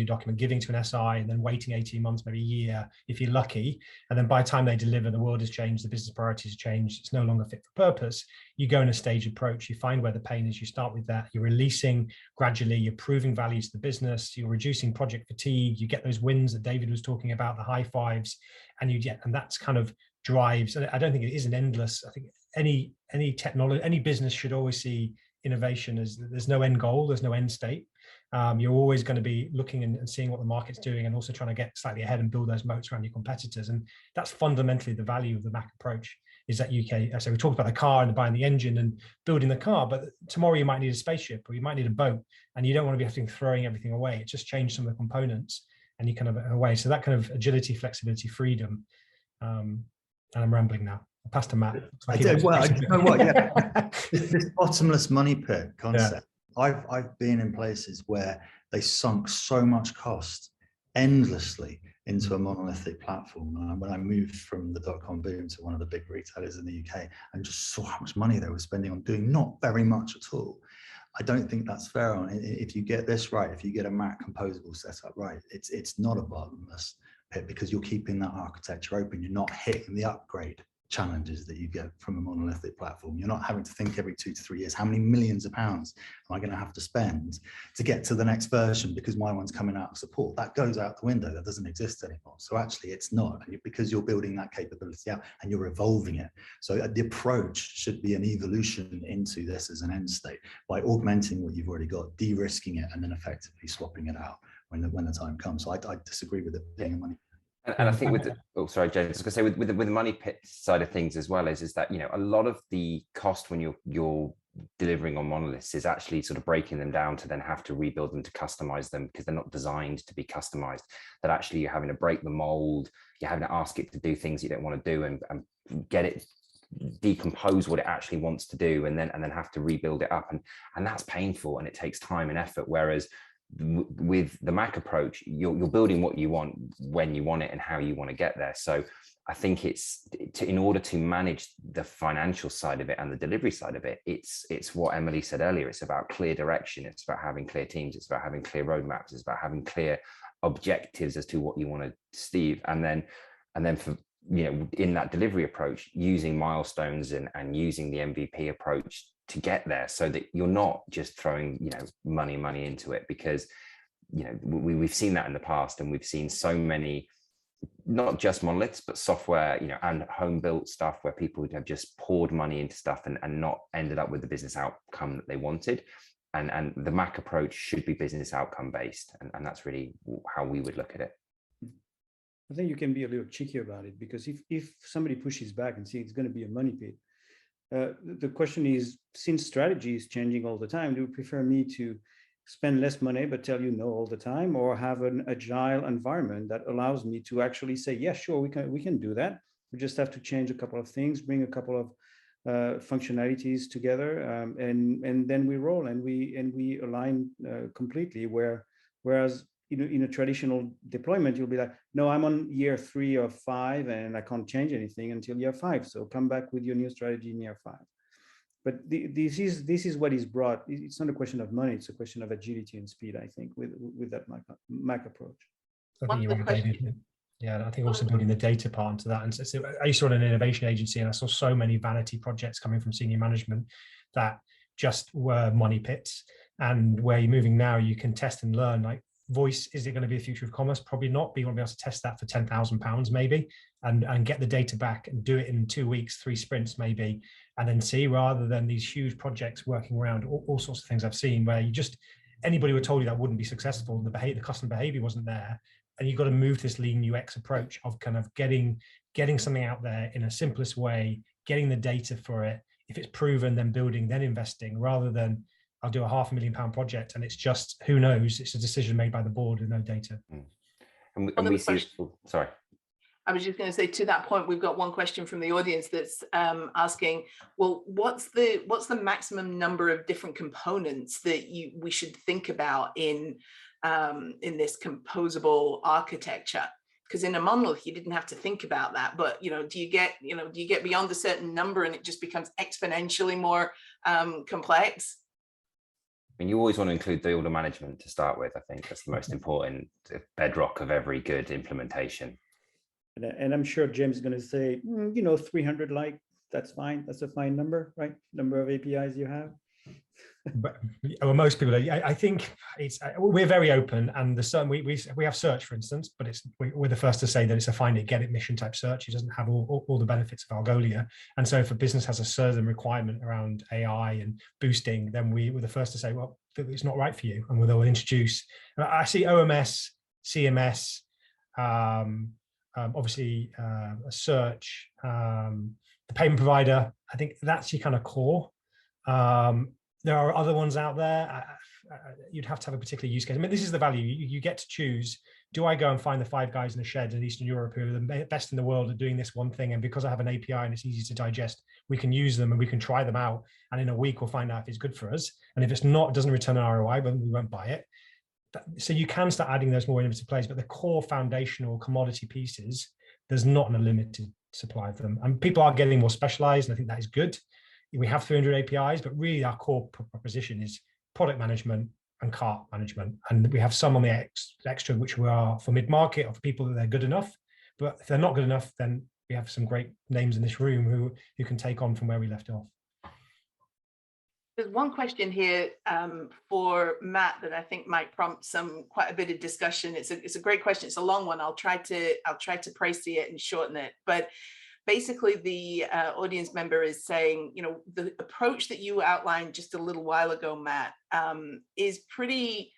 document, giving to an SI, and then waiting 18 months, maybe a year, if you're lucky, and then by the time they deliver, the world has changed, the business priorities have changed, it's no longer fit for purpose. You go in a staged approach, you find where the pain is, you start with that, you're releasing gradually, you're proving value to the business, you're reducing project fatigue, you get those wins that David was talking about, the high fives, and that's kind of drives. And I don't think it is an endless. I think any technology, any business should always see innovation as there's no end goal, there's no end state. You're always going to be looking and seeing what the market's doing, and also trying to get slightly ahead and build those moats around your competitors. And that's fundamentally the value of the MACH approach, is that so we talked about the car and buying the engine and building the car, but tomorrow you might need a spaceship, or you might need a boat, and you don't want to be throwing everything away. It just changed some of the components and you kind of away. So that kind of agility, flexibility, freedom. And I'm rambling now. I'll pass to Matt. You know what? Yeah. This bottomless money pit concept. Yeah. I've been in places where they sunk so much cost endlessly into a monolithic platform. When I moved from the dot-com boom to one of the big retailers in the UK, and just saw how much money they were spending on doing not very much at all. I don't think that's fair. If you get this right, if you get a MACH composable setup right, it's not a bottomless pit, because you're keeping that architecture open. You're not hitting the upgrade challenges that you get from a monolithic platform. You're not having to think every 2 to 3 years, how many millions of pounds am I going to have to spend to get to the next version because my one's coming out of support? That goes out the window. That doesn't exist anymore. So actually it's not, because you're building that capability out and you're evolving it. So the approach should be an evolution into this as an end state by augmenting what you've already got, de-risking it, and then effectively swapping it out when the time comes. So I disagree with it being a money. And I think with sorry, James, I was going to say with the money pit side of things as well is that, a lot of the cost when you're delivering on monoliths is actually sort of breaking them down to then have to rebuild them to customize them, because they're not designed to be customized. That actually you're having to break the mold, you're having to ask it to do things you don't want to do, and get it decompose what it actually wants to do, and then have to rebuild it up, and that's painful and it takes time and effort. Whereas with the MACH approach, you're building what you want when you want it and how you want to get there. So I think in order to manage the financial side of it and the delivery side of it, it's what Emily said earlier. It's about clear direction. It's about having clear teams. It's about having clear roadmaps. It's about having clear objectives as to what you want to achieve. And then for, in that delivery approach, using milestones and using the MVP approach to get there, so that you're not just throwing money into it, because we've seen that in the past, and we've seen so many, not just monoliths but software and home built stuff where people have just poured money into stuff and not ended up with the business outcome that they wanted. And the MACH approach should be business outcome based, and that's really how we would look at it. I think you can be a little cheeky about it, because if somebody pushes back and says it's going to be a money pit, the question is, since strategy is changing all the time, do you prefer me to spend less money but tell you no all the time, or have an agile environment that allows me to actually say, yeah, sure, we can do that. We just have to change a couple of things, bring a couple of functionalities together, and then we roll and we align completely. Whereas in a traditional deployment, you'll be like, no, I'm on year 3 or 5 and I can't change anything until year 5. So come back with your new strategy in year 5. But this is what is brought. It's not a question of money, it's a question of agility and speed, I think, with that MACH approach. I think you're right, David. Yeah, I think also building the data part into that. And so I used to run an innovation agency, and I saw so many vanity projects coming from senior management that just were money pits. And where you're moving now, you can test and learn, like, voice, is it going to be the future of commerce? Probably not, but you want to be able to test that for £10,000 maybe, and get the data back and do it in 2 weeks, 3 sprints maybe, and then see, rather than these huge projects working around all sorts of things I've seen where you just, anybody would have told you that wouldn't be successful. The customer behavior wasn't there. And you've got to move this lean UX approach of kind of getting something out there in a simplest way, getting the data for it. If it's proven, then building, then investing, rather than I'll do a £500,000 project and it's just, who knows, it's a decision made by the board with no data. And we see, sorry. I was just going to say, to that point, we've got one question from the audience that's asking, well, what's the maximum number of different components that we should think about in this composable architecture? Because in a monolith, you didn't have to think about that. But do you get beyond a certain number and it just becomes exponentially more complex? I mean, you always want to include the order management to start with. I think that's the most important bedrock of every good implementation. And I'm sure James is going to say, 300, like, that's fine. That's a fine number, right? Number of APIs you have. But well, most people, I think we're very open, and we have search, for instance, but we're the first to say that it's a find it, get it mission type search. It doesn't have all the benefits of Algolia, and so if a business has a certain requirement around AI and boosting, then we're the first to say, well, it's not right for you, and we'll introduce. I see OMS, CMS, obviously a search, the payment provider. I think that's your kind of core. There are other ones out there. You'd have to have a particular use case. I mean, this is the value. You get to choose. Do I go and find the 5 guys in the shed in Eastern Europe who are the best in the world at doing this one thing? And because I have an API and it's easy to digest, we can use them and we can try them out. And in a week, we'll find out if it's good for us. And if it's not, it doesn't return an ROI, then we won't buy it. So you can start adding those more innovative plays, but the core foundational commodity pieces, there's not an unlimited supply of them. And people are getting more specialized, and I think that is good. We have 300 APIs, but really our core proposition is product management and cart management. And we have some on the extra, which we are for mid-market, or for people that they're good enough. But if they're not good enough, then we have some great names in this room who can take on from where we left off. There's one question here for Matt that I think might prompt quite a bit of discussion. It's a great question. It's a long one. I'll try to précis it and shorten it. But basically, the audience member is saying, the approach that you outlined just a little while ago, Matt, is pretty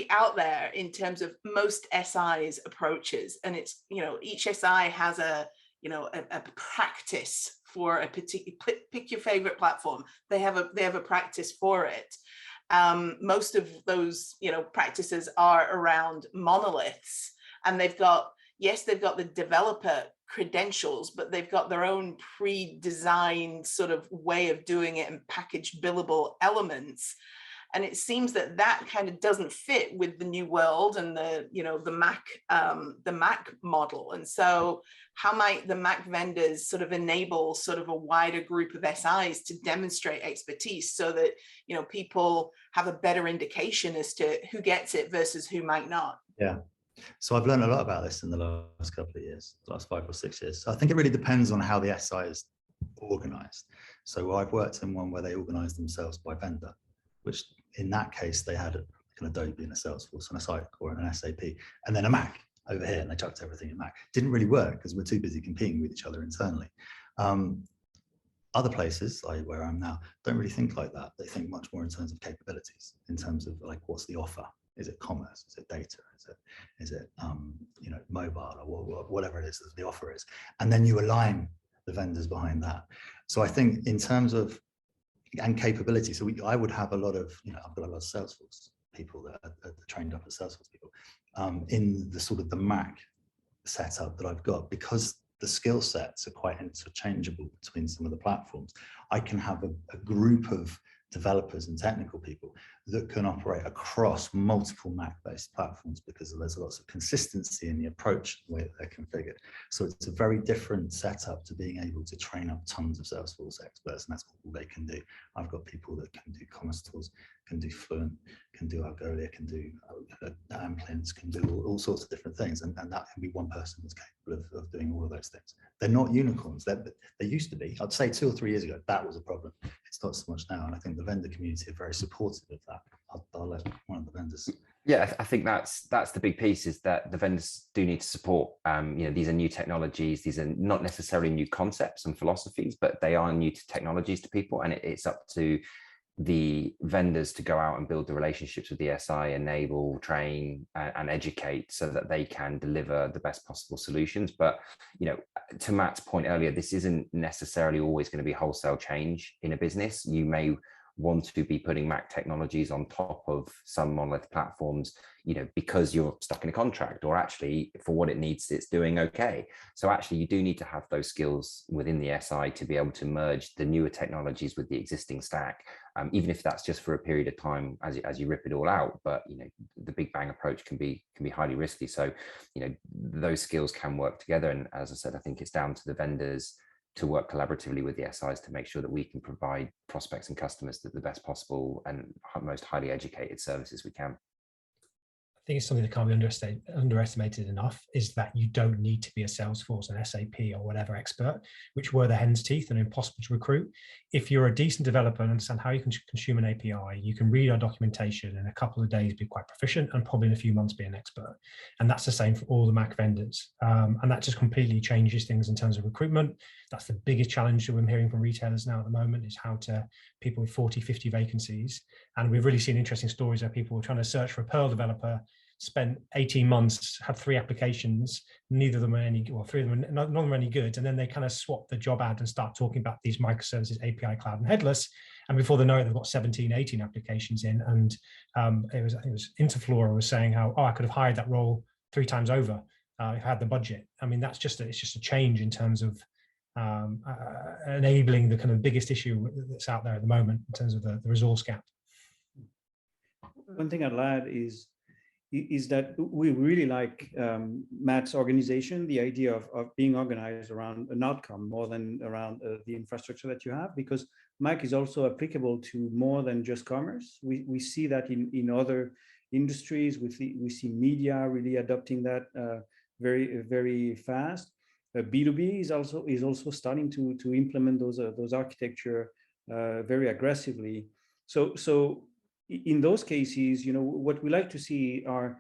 out there in terms of most SIs' approaches, and it's each SI has a practice for a particular. Pick your favorite platform. They have a practice for it. Most of those practices are around monoliths, and they've got the developer credentials, but they've got their own pre-designed sort of way of doing it and packaged billable elements. And it seems that kind of doesn't fit with the new world and the MACH model. And so how might the MACH vendors sort of enable sort of a wider group of SIs to demonstrate expertise so that people have a better indication as to who gets it versus who might not? Yeah. So I've learned a lot about this in the last couple of years, the last 5 or 6 years. So I think it really depends on how the SI is organized. So I've worked in one where they organized themselves by vendor, which in that case, they had an Adobe and a Salesforce and a Sitecore and an SAP, and then a MACH over here, and they chucked everything in MACH. Didn't really work because we're too busy competing with each other internally. Other places, like where I'm now, don't really think like that. They think much more in terms of capabilities, in terms of like, what's the offer? Is it commerce? Is it data? Is it mobile, or whatever it is that the offer is? And then you align the vendors behind that. So I think in terms of and capability, so I would have a lot of, I've got a lot of Salesforce people that are trained up as Salesforce people in the sort of the MACH setup that I've got, because the skill sets are quite interchangeable between some of the platforms. I can have a group of developers and technical people that can operate across multiple Mac-based platforms, because there's lots of consistency in the approach, the way that they're configured. So it's a very different setup to being able to train up tons of Salesforce experts, and that's all they can do. I've got people that can do commercetools, can do Fluent, can do Algolia, can do Amplience, can do all sorts of different things, and that can be one person that's capable of doing all of those things. They're not unicorns. They used to be. I'd say 2 or 3 years ago, that was a problem. It's not so much now, and I think the vendor community are very supportive of that. I'll let one of the vendors. Yeah, I think that's the big piece, is that the vendors do need to support. These are new technologies. These are not necessarily new concepts and philosophies, but they are new technologies to people, and it's up to the vendors to go out and build the relationships with the SI, enable, train, and educate, so that they can deliver the best possible solutions. But to Matt's point earlier, this isn't necessarily always going to be wholesale change in a business. You may want to be putting Mac technologies on top of some monolith platforms, because you're stuck in a contract, or actually for what it needs, it's doing okay. So actually you do need to have those skills within the SI to be able to merge the newer technologies with the existing stack, even if that's just for a period of time as you rip it all out. But the big bang approach can be highly risky. So those skills can work together. And as I said, I think it's down to the vendors to work collaboratively with the SIs to make sure that we can provide prospects and customers the best possible and most highly educated services we can. I think it's something that can't be underestimated enough, is that you don't need to be a Salesforce, an SAP, or whatever expert, which were the hen's teeth and impossible to recruit. If you're a decent developer and understand how you can consume an API, you can read our documentation in a couple of days, be quite proficient, and probably in a few months be an expert. And that's the same for all the Mac vendors. And that just completely changes things in terms of recruitment. That's the biggest challenge that we're hearing from retailers now at the moment, is how to people with 40, 50 vacancies. And we've really seen interesting stories where people were trying to search for a Perl developer, spent 18 months, had 3 applications, neither of them were any, well, 3 of them, none of them were any good. And then they kind of swap the job ad and start talking about these microservices, API, cloud, and headless. And before they know it, they've got 17, 18 applications in. And I think it was Interflora was saying how, I could have hired that role 3 times over if I had the budget. I mean, it's just a change in terms of enabling the kind of biggest issue that's out there at the moment in terms of the resource gap. One thing I'd add is that we really like Matt's organization, the idea of being organized around an outcome more than around the infrastructure that you have, because Mac is also applicable to more than just commerce. We see that in other industries. We see media really adopting that very, very fast. B2B is also starting to implement those architecture very aggressively. So in those cases, what we like to see are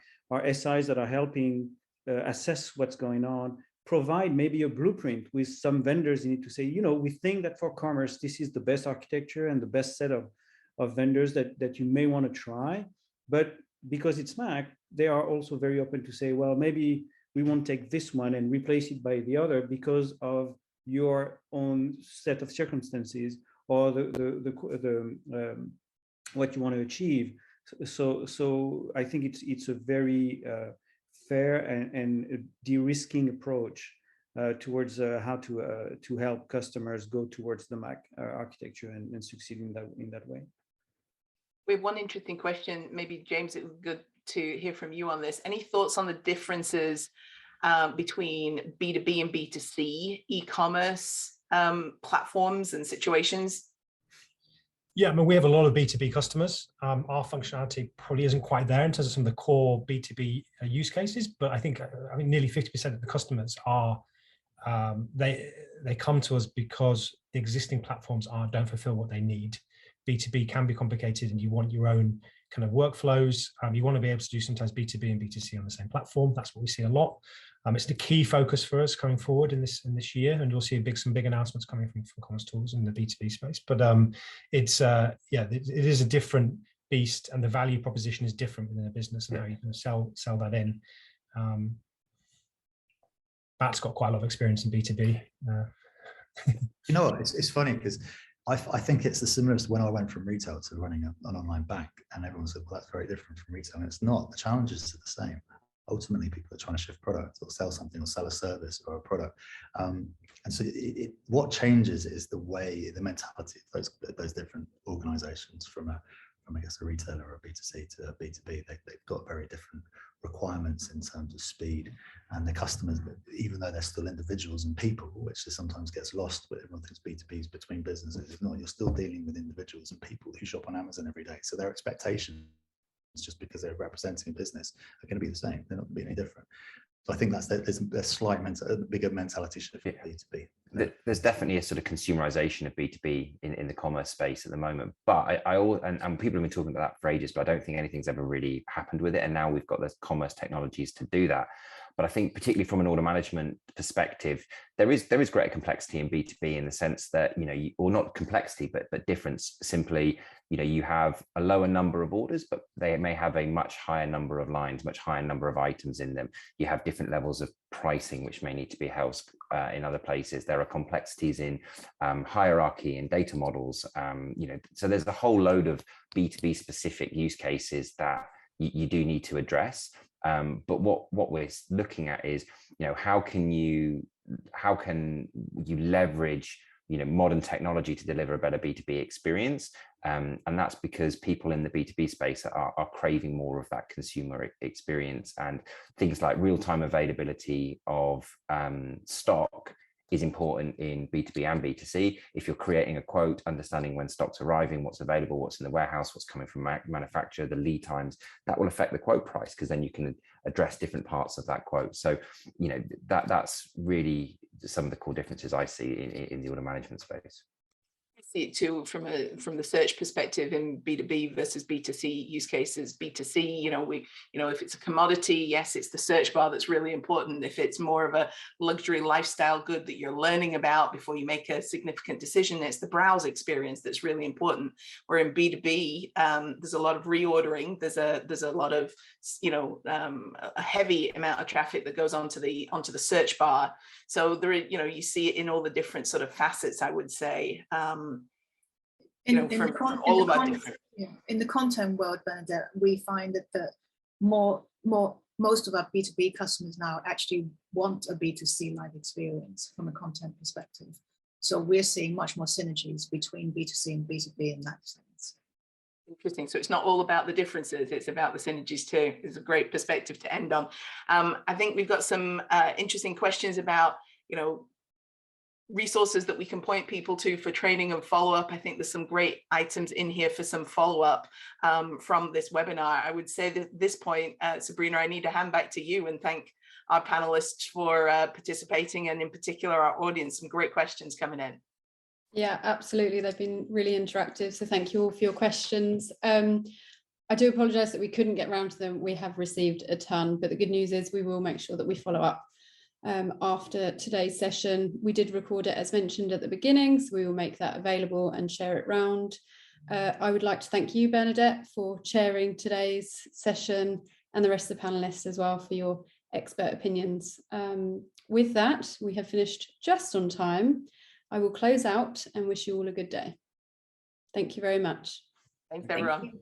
SIs that are helping assess what's going on, provide maybe a blueprint with some vendors. You need to say, we think that for commerce, this is the best architecture and the best set of vendors that you may want to try. But because it's Mac, they are also very open to say, well, maybe we won't take this one and replace it by the other because of your own set of circumstances or the what you want to achieve. So I think it's a very fair and de-risking approach towards how to help customers go towards the Mac architecture and succeed in that way. We have one interesting question. Maybe James, it would be good to hear from you on this. Any thoughts on the differences between B2B and B2C e-commerce platforms and situations? Yeah, I mean, we have a lot of B2B customers. Our functionality probably isn't quite there in terms of some of the core B2B use cases, but I think nearly 50% of the customers are, they come to us because the existing platforms don't fulfill what they need. B2B can be complicated and you want your own kind of workflows. You want to be able to do sometimes B2B and B2C on the same platform. That's what we see a lot. It's the key focus for us going forward in this year, and you'll see some big announcements coming from commercetools in the B2B space. But it is a different beast, and the value proposition is different within a business and how you can sell that in. Matt's got quite a lot of experience in B2B. You know what? It's funny because I think it's the similar to when I went from retail to running an online bank, and everyone said, well, that's very different from retail. And it's not. The challenges are the same. Ultimately, people are trying to shift products or sell something or sell a service or a product. And so what changes is the mentality of those different organizations from I guess a retailer or a B2C to a B2B, they've got very different requirements in terms of speed, and the customers, even though they're still individuals and people, which sometimes gets lost, but everyone thinks B2B is between businesses. If not, you're still dealing with individuals and people who shop on Amazon every day. So their expectations, just because they're representing a business, are going to be the same. They're not going to be any different. So I think there's a slight bigger mentality shift for B2B. There's definitely a sort of consumerization of B2B in the commerce space at the moment. But and people have been talking about that for ages, but I don't think anything's ever really happened with it. And now we've got the commerce technologies to do that. But I think particularly from an order management perspective, there is greater complexity in B2B in the sense that, or not complexity, but difference. Simply, you have a lower number of orders, but they may have a much higher number of lines, much higher number of items in them. You have different levels of pricing, which may need to be housed in other places. There are complexities in hierarchy and data models. So there's a whole load of B2B specific use cases that you do need to address. But what we're looking at is, how can you leverage modern technology to deliver a better B2B experience, and that's because people in the B2B space are craving more of that consumer experience, and things like real-time availability of stock is important in B2B and B2C. If you're creating a quote, understanding when stock's arriving, what's available, what's in the warehouse, what's coming from manufacturer, the lead times, that will affect the quote price, because then you can address different parts of that quote. So, that's really some of the core differences I see in the order management space. I see it too from the search perspective in B2B versus B2C use cases. B2C, if it's a commodity, yes, it's the search bar that's really important. If it's more of a luxury lifestyle good that you're learning about before you make a significant decision, it's the browse experience that's really important. Where in B2B, there's a lot of reordering. There's a lot of a heavy amount of traffic that goes onto the search bar. So there, you see it in all the different sort of facets, I would say. In the content world, Bernadette, we find that most of our B2B customers now actually want a B2C live experience from a content perspective. So we're seeing much more synergies between B2C and B2B in that sense. Interesting. So it's not all about the differences, it's about the synergies too. It's a great perspective to end on. I think we've got some interesting questions about, resources that we can point people to for training and follow-up. I think there's some great items in here for some follow-up from this webinar. I would say that at this point, Sabrina, I need to hand back to you and thank our panelists for participating, and in particular our audience. Some great questions coming in. Yeah, absolutely. They've been really interactive. So thank you all for your questions. I do apologise that we couldn't get around to them. We have received a ton, but the good news is we will make sure that we follow up after today's session. We did record it as mentioned at the beginning, so we will make that available and share it round. I would like to thank you, Bernadette, for chairing today's session, and the rest of the panelists as well for your expert opinions. With that, we have finished just on time. I will close out and wish you all a good day. Thank you very much. Thanks, everyone.